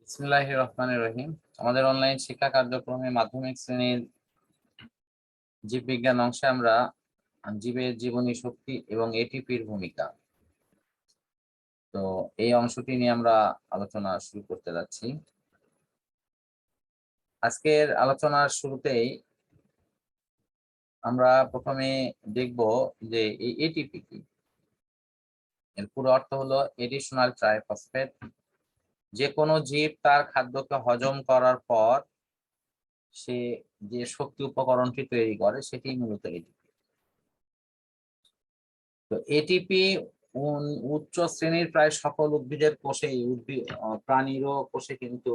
বিসমিল্লাহির রহমানির রহিম। আমাদের অনলাইন শিক্ষা কার্যক্রমে মাধ্যমিক শ্রেণীর জীববিজ্ঞান অংশে আমরা জীবের জীবনী শক্তি এবং এটিপির ভূমিকা, তো এই অংশটি নিয়ে আমরা আলোচনা শুরু করতে যাচ্ছি। আজকের আলোচনার শুরুতেই আমরা প্রথমে দেখব যে এই এটিপি কি। এর পুরো অর্থ হলো এডিশনাল ট্রাইফসফেট। যে কোনো জীব তার খাদ্যকে হজম করার পর সে যে শক্তি উপকরণটি তৈরি করে সেটি মূলত এটিপি। তো এটিপি উচ্চ শ্রেণীর প্রায় সকল উদ্ভিদের কোষেই, প্রাণীরও কোষে কিন্তু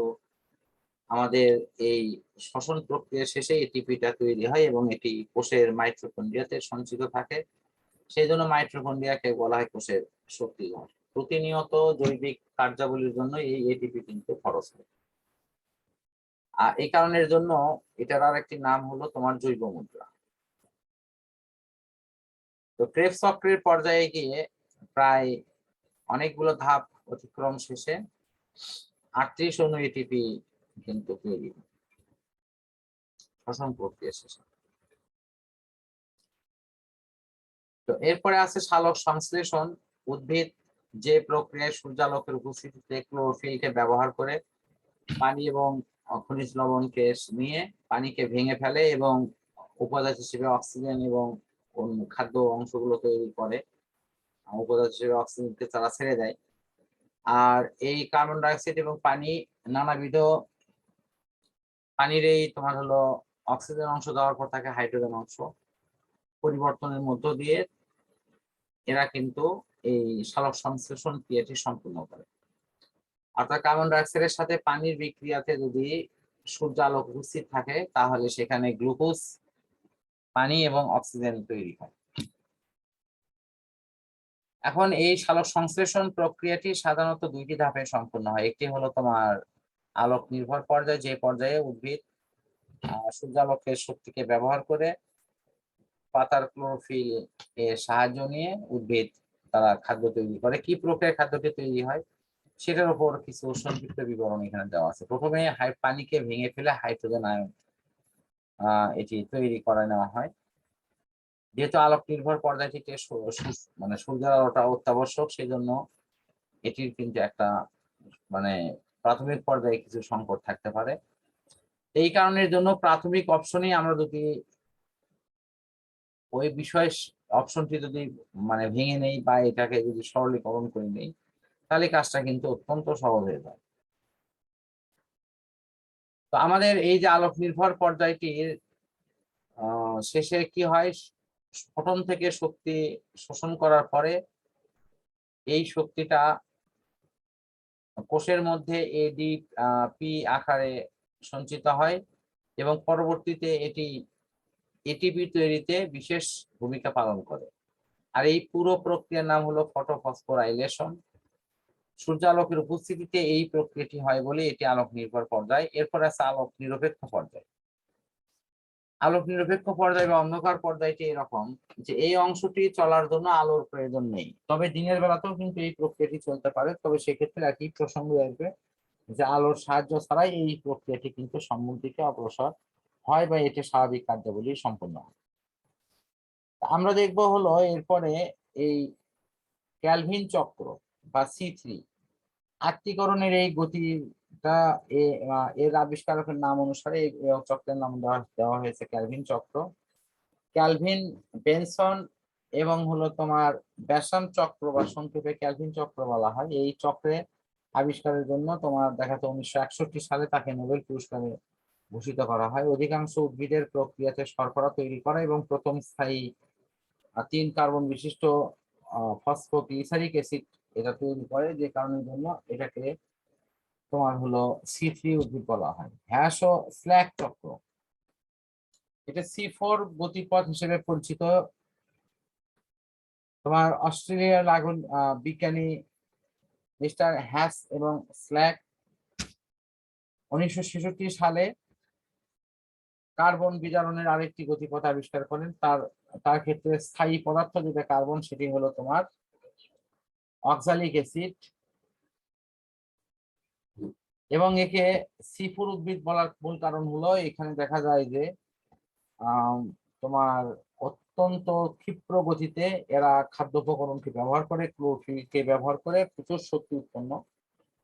আমাদের এই শ্বসন প্রক্রিয়া শেষে এটিপিটা তৈরি হয় এবং এটি কোষের মাইটোকন্ড্রিয়াতে সঞ্চিত থাকে। সেই জন্য মাইটোকন্ড্রিয়াকে বলা হয় কোষের শক্তিঘর। প্রতিনিয়ত জৈবিক কার্যাবলীর জন্য এই এটিপি কিন্তু খরচ হয়। আর এই কারণের জন্য এটার আর একটি নাম হলো তোমার জৈব মুদ্রা। তো ক্রেবস চক্রের পর্যায়ে গিয়ে প্রায় অনেকগুলো ধাপ অতিক্রম শেষে 38 অণু এটিপি কিন্তু তৈরি হয় শ্বসন প্রক্রিয়া শেষে। তো এরপরে আছে সালোক সংশ্লেষণ। উদ্ভিদ যে প্রক্রিয়ায় সূর্যালোকের উপস্থিতিতে ক্লোরোফিলকে ব্যবহার করে পানি এবং খনিজ লবণকে নিয়ে পানিকে ভেঙে ফেলে এবং উপাদান হিসেবে অক্সিজেন এবং খাদ্য অংশগুলো তৈরি করে, উপাদান হিসেবে অক্সিজেনকে তারা ছেড়ে দেয়। আর এই কার্বন ডাইঅক্সাইড এবং পানি নানাবিধ পানির এই তোমার হলো অক্সিজেন অংশ দেওয়ার পর থাকে হাইড্রোজেন অংশ, পরিবর্তনের মধ্য দিয়ে এরা কিন্তু এই সালোক সংশ্লেষণ ক্রিয়াটি সম্পূর্ণ করে। অর্থাৎ কার্বন ডাইঅক্সাইডের সাথে পানির বিক্রিয়াতে যদি সূর্যালোক উপস্থিত থাকে তাহলে সেখানে গ্লুকোজ, পানি এবং অক্সিজেন তৈরি হয়। এখন এই সালোক সংশ্লেষণ প্রক্রিয়াটি সাধারণত দুইটি ধাপে সম্পূর্ণ হয়। একটি হলো তোমার আলোক নির্ভর পর্যায়, যে পর্যায়ে উদ্ভিদ সূর্যালোকের শক্তিকে ব্যবহার করে পাতার ক্লোরোফিল এর সাহায্য নিয়ে উদ্ভিদ তারা খাদ্য তৈরি করে। কি প্রক্রিয়ায় খাদ্যটি তৈরি হয় সেটার উপর কিছু সংক্ষিপ্ত বিবরণ এখানে দেওয়া আছে। প্রথমে পানিকে ভেঙে ফেলে হাইড্রোজেন আয়ন এটি তৈরি করে নেওয়া হয়। যেহেতু আলোক নির্ভর পর্যায়টিতে মানে সূর্যের আলোটা অত্যাবশ্যক, সেই জন্য এটির কিন্তু একটা মানে প্রাথমিক পর্যায়ে কিছু সংকট থাকতে পারে। এই কারণের জন্য প্রাথমিক অপশনে আমরা যদি ওই বিষয় অপশনটি যদি মানে ভেঙে নেই বা এটাকে যদি সরলীকরণ করে নেই তাহলে কাজটা কিন্তু অত্যন্ত সহজ হয়ে যায়। তো আমাদের এই যে আলোক নির্ভর পর্যায়টির শেষে কি হয়, ফোটন থেকে শক্তি শোষণ করার পরে এই শক্তিটা কোষের মধ্যে এডিপি আকারে সঞ্চিত হয় এবং পরবর্তীতে এটি এটিপি তৈরিতে বিশেষ ভূমিকা পালন করে। আর এই পুরো প্রক্রিয়ার নাম হলো ফটোফসফোরাইলেশন। সূর্যালোকের উপস্থিতিতে এই প্রক্রিয়াটি হয় বলে এটি আলোক নির্ভর পর্যায়। এরপর আছে আলোক নিরপেক্ষ পর্যায়। আলোক নিরপেক্ষ পর্যায় বা অন্ধকার পর্যায়টি এরকম যে এই অংশটি চলার জন্য আলোর প্রয়োজন নেই, তবে দিনের বেলাতেও কিন্তু এই প্রক্রিয়াটি চলতে পারে। তবে সেক্ষেত্রে একই প্রসঙ্গ আসবে যে আলোর সাহায্য ছাড়াই এই প্রক্রিয়াটি কিন্তু সম্মুখ দিকে অগ্রসর হয় বা এটি স্বাভাবিক কার্যাবলী সম্পন্ন হয়। আমরা দেখব হলো এরপরে এই ক্যালভিন চক্র বা C3 আত্মীকরণের এই গতিটা এর আবিষ্কারকের নাম অনুসারে এই চক্রের নাম দেওয়া হয়েছে ক্যালভিন চক্র। ক্যালভিন, বেনসন এবং হলো তোমার ব্যাসাম চক্র বা সংক্ষেপে ক্যালভিন চক্র বলা হয়। এই চক্রে আবিষ্কারের জন্য তোমার দেখা যায় 1961 সালে তাকে নোবেল পুরস্কারে ভূষিত করা হয়। অধিকাংশ উদ্ভিদের প্রক্রিয়াতে শর্করা তৈরি করা এবং প্রথম স্থায়ী 3 কার্বন বিশিষ্ট ফসফোগ্লিসারিক অ্যাসিড এটা তৈরি করে, যে কারণের জন্য এটাকে তোমার হলো C3 উদ্ভিদ বলা হয়। হ্যাশ ও স্ল্যাক চক্র, এটা C4 গতিপথ হিসেবে পরিচিত। তোমার অস্ট্রেলিয়ার বিজ্ঞানী মিস্টার হ্যাশ এবং স্ল্যাক 1966 সালে কার্বন বিজারণের আরেকটি গতিপথ আবিষ্কার করেন। তার ক্ষেত্রে স্থায়ী পদার্থ যেটা কার্বন সেটি হলো তোমার অক্সালিক অ্যাসিড। এবং একে সিফুর উদ্ভিদ বলার মূল কারণ হলো এখানে দেখা যায় যে তোমার অত্যন্ত ক্ষিপ্র গতিতে এরা খাদ্য উপকরণকে ব্যবহার করে, ক্লোরোফিলকে ব্যবহার করে প্রচুর শক্তি উৎপন্ন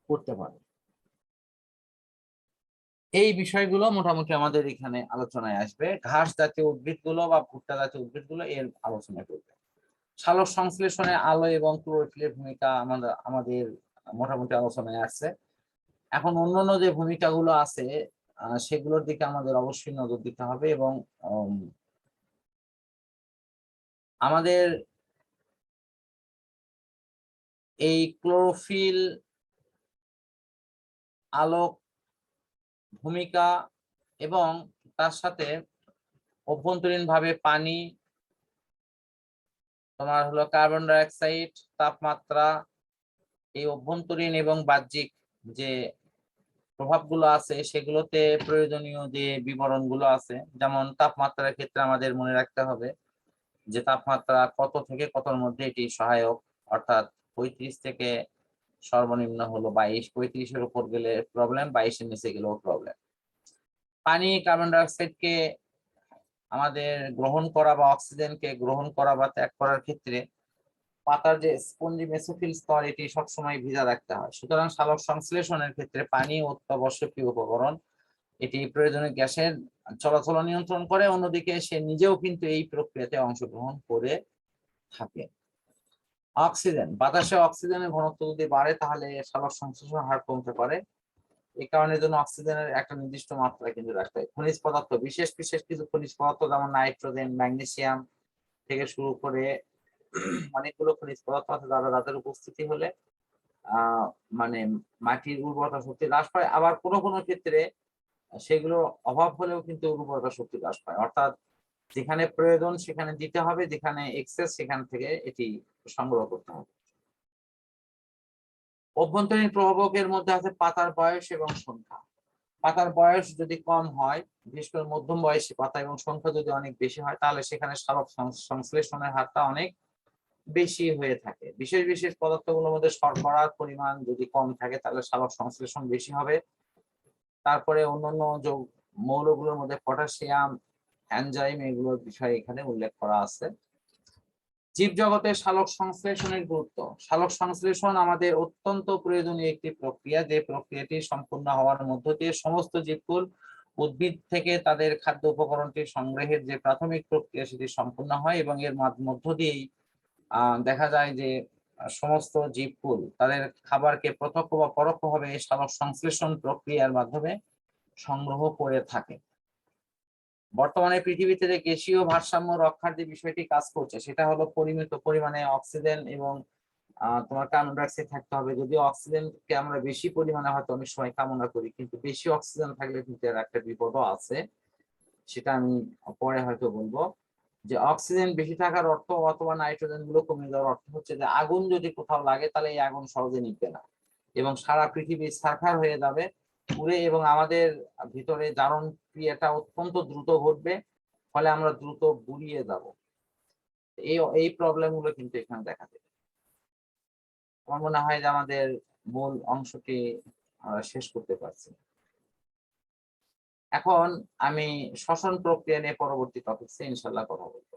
করতে পারে। এই বিষয়গুলো মোটামুটি আমাদের এখানে আলোচনায় আসবে। ঘাস জাতীয় উদ্ভিদগুলো বা ভুট্টা জাতীয় উদ্ভিদগুলো এর আলোচনা করবে। সালোক সংশ্লেষণে আলো এবং ক্লোরোফিলের ভূমিকা আমাদের মোটামুটি আলোচনায় আসছে। এখন অন্যান্য যে ভূমিকাগুলো আছে সেগুলোর দিকে আমাদের অবশ্যই নজর দিতে হবে। এবং আমাদের এই ক্লোরোফিল, আলোক ভূমিকা এবং তার সাথে অভ্যন্তরীণভাবে পানি, তোমার হলো কার্বন ডাই অক্সাইড, তাপমাত্রা, এই অভ্যন্তরীণ এবং বাহ্যিক যে প্রভাবগুলো আছে সেগুলোতে প্রয়োজনীয় যে বিবরণগুলো আছে, যেমন তাপমাত্রার ক্ষেত্রে আমাদের মনে রাখতে হবে যে তাপমাত্রা কত থেকে কতর মধ্যে এটি সহায়ক, অর্থাৎ 35 থেকে সর্বনিম্ন হলো 22, 35-এর উপর গেলে প্রবলেম, 22-এর নিচে গেলেও প্রবলেম। পানি কার্বন ডাই অক্সাইডকে আমাদের গ্রহণ করা বা অক্সিজেনকে গ্রহণ করা বা ত্যাগ করার ক্ষেত্রে পাতার যে স্পঞ্জি মেসোফিল স্তর এটি সবসময় ভিজা রাখতে হয়। সুতরাং সালোক সংশ্লেষণের ক্ষেত্রে পানি অত্যাবশ্যকীয় উপকরণ। এটি প্রয়োজনীয় গ্যাসের চলাচল নিয়ন্ত্রণ করে, অন্যদিকে সে নিজেও কিন্তু এই প্রক্রিয়াতে অংশগ্রহণ করে থাকে। অক্সিজেন, বাতাসে অক্সিজেনের ঘনত্ব যদি বাড়ে তাহলে সালোক সংশ্লেষণ হার কমতে পারে। এই কারণের জন্য অক্সিজেনের একটা নির্দিষ্ট মাত্রা কিন্তু রাখতে হয়। খনিজ পদার্থ, বিশেষ বিশেষ কিছু খনিজ পদার্থ যেমন নাইট্রোজেন, ম্যাগনেসিয়াম থেকে শুরু করে অনেকগুলো খনিজ পদার্থ আছে যাদের উপস্থিতি হলে মানে মাটির উর্বরতা শক্তি হ্রাস পায়। আবার কোনো কোনো ক্ষেত্রে সেগুলোর অভাব হলেও কিন্তু উর্বরতা শক্তি হ্রাস পায়। অর্থাৎ যেখানে প্রয়োজন সেখানে দিতে হবে, যেখানে এক্সেস সেখান থেকে এটি সংগ্রহ করতে হবে। অভ্যন্তরীণ প্রভাবকের মধ্যে আছে পাতার বয়স এবং সংখ্যা। পাতার বয়স যদি কম হয়, বিশেষ করে মধ্যম বয়সী পাতা, এবং সংখ্যা যদি অনেক বেশি হয় তাহলে সেখানে সালোক সংশ্লেষণের হারটা অনেক বেশি হয়ে থাকে। বিশেষ বিশেষ পদার্থগুলোর মধ্যে শর্করার পরিমাণ যদি কম থাকে তাহলে সালোক সংশ্লেষণ বেশি হবে। তারপরে অন্যান্য মৌলগুলোর মধ্যে পটাশিয়াম, এনজাইম, এগুলোর বিষয়ে এখানে উল্লেখ করা আছে। জীবজগতের সালোক সংশ্লেষণের গুরুত্ব। সালোক সংশ্লেষণ আমাদের অত্যন্ত প্রয়োজনীয় একটি প্রক্রিয়া, যে প্রক্রিয়াটি সম্পূর্ণ হওয়ার মধ্য দিয়ে সমস্ত জীবকুল উদ্ভিদ থেকে তাদের খাদ্য উপকরণটি সংগ্রহের যে প্রাথমিক প্রক্রিয়া সেটি সম্পূর্ণ হয়, এবং এর মধ্য দিয়েই দেখা যায় যে সমস্ত জীবকুল তাদের খাবারকে প্রত্যক্ষ বা পরোক্ষভাবে এই সালোক সংশ্লেষণ প্রক্রিয়ার মাধ্যমে সংগ্রহ করে থাকে। বর্তমানে পৃথিবীতে যে গ্যাসীয় ভারসাম্য রক্ষার যে বিষয়টি কাজ করছে সেটা হলো পরিমিত পরিমাণে অক্সিজেন এবং তোমার কার্বন ডাই অক্সাইড থাকতে হবে। যদিও অক্সিজেনকে আমরা বেশি পরিমাণে হয়তো অনেক সময় কামনা করি, কিন্তু বেশি অক্সিজেন থাকলে কিন্তু এর একটা বিপদও আছে, সেটা আমি পরে হয়তো বলবো। যে অক্সিজেন বেশি থাকার অর্থ অথবা নাইট্রোজেন গুলো কমে যাওয়ার অর্থ হচ্ছে যে আগুন যদি কোথাও লাগে তাহলে এই আগুন সহজে নিভবে না এবং সারা পৃথিবী ছারখার হয়ে যাবে পুড়ে, এবং আমাদের ভিতরে জারণ ক্রিয়াটা অত্যন্ত দ্রুত ঘটবে, ফলে আমরা দ্রুত বুড়িয়ে যাব। এই প্রবলেম গুলো কিন্তু এখানে দেখা দেবে। আমার মনে হয় যে আমাদের মূল অংশটি শেষ করতে পারছি। এখন আমি শ্বসন প্রক্রিয়া নিয়ে পরবর্তী টপিকসে ইনশাল্লাহ কথা বলবো।